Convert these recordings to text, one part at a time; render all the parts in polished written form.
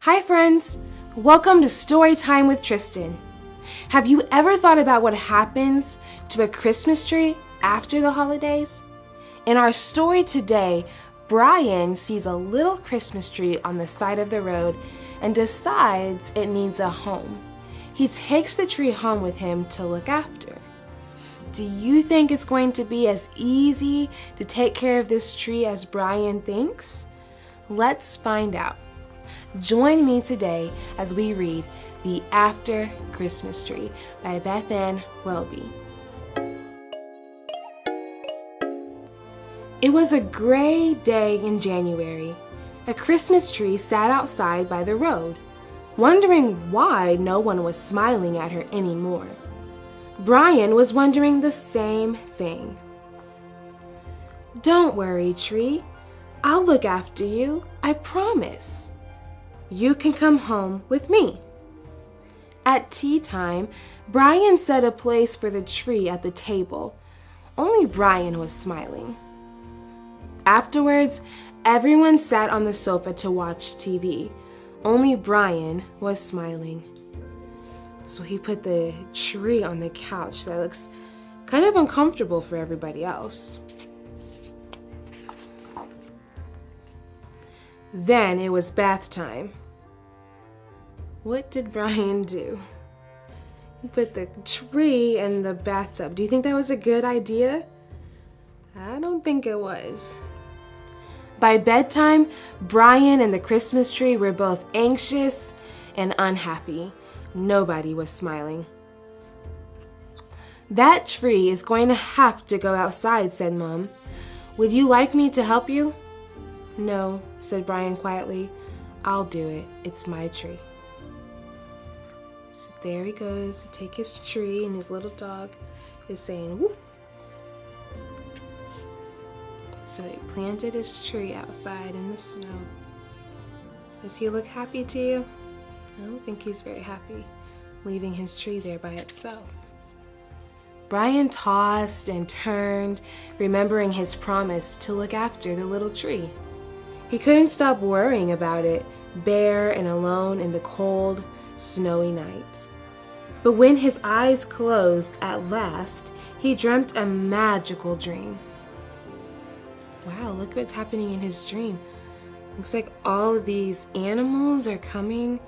Hi friends, welcome to Storytime with Tristan. Have you ever thought about what happens to a Christmas tree after the holidays? In our story today, Brian sees a little Christmas tree on the side of the road and decides it needs a home. He takes the tree home with him to look after. Do you think it's going to be as easy to take care of this tree as Brian thinks? Let's find out. Join me today as we read The After Christmas Tree by Bethan Welby. It was a gray day in January. A Christmas tree sat outside by the road, wondering why no one was smiling at her anymore. Brian was wondering the same thing. "Don't worry, tree. I'll look after you, I promise. You can come home with me." At tea time, Brian set a place for the tree at the table. Only Brian was smiling. Afterwards, everyone sat on the sofa to watch TV. Only Brian was smiling. So he put the tree on the couch that looks kind of uncomfortable for everybody else. Then it was bath time. What did Brian do? He put the tree in the bathtub. Do you think that was a good idea? I don't think it was. By bedtime, Brian and the Christmas tree were both anxious and unhappy. Nobody was smiling. "That tree is going to have to go outside," said Mom. "Would you like me to help you?" "No," said Brian quietly. "I'll do it. It's my tree." So there he goes to take his tree, and his little dog is saying woof. So he planted his tree outside in the snow. Does he look happy to you? I don't think he's very happy leaving his tree there by itself. Brian tossed and turned, remembering his promise to look after the little tree. He couldn't stop worrying about it, bare and alone in the cold, snowy night. But when his eyes closed at last, he dreamt a magical dream. Wow, look what's happening in his dream. Looks like all of these animals are coming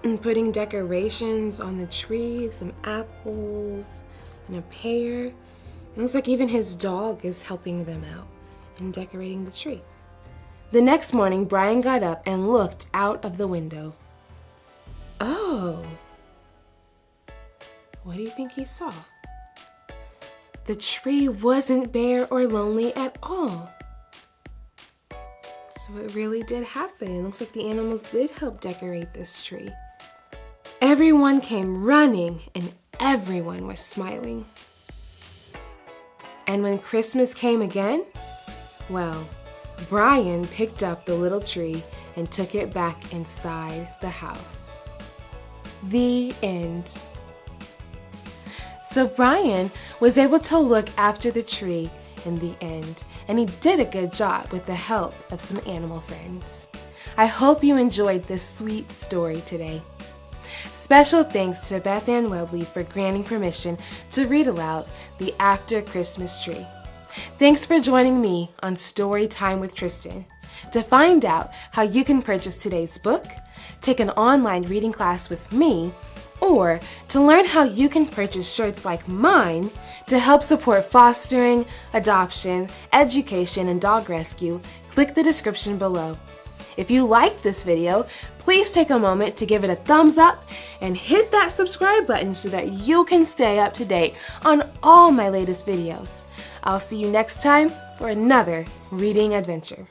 and putting decorations on the tree, some apples and a pear. It looks like even his dog is helping them out in decorating the tree. The next morning, Brian got up and looked out of the window. Oh! What do you think he saw? The tree wasn't bare or lonely at all. So it really did happen. Looks like the animals did help decorate this tree. Everyone came running and everyone was smiling. And when Christmas came again, well, Brian picked up the little tree and took it back inside the house. The end. So Brian was able to look after the tree in the end, and he did a good job with the help of some animal friends. I hope you enjoyed this sweet story today. Special thanks to Bethan Welby for granting permission to read aloud The After Christmas Tree. Thanks for joining me on Storytime with Tristan. To find out how you can purchase today's book, take an online reading class with me, or to learn how you can purchase shirts like mine to help support fostering, adoption, education, and dog rescue, click the description below. If you liked this video, please take a moment to give it a thumbs up and hit that subscribe button so that you can stay up to date on all my latest videos. I'll see you next time for another reading adventure.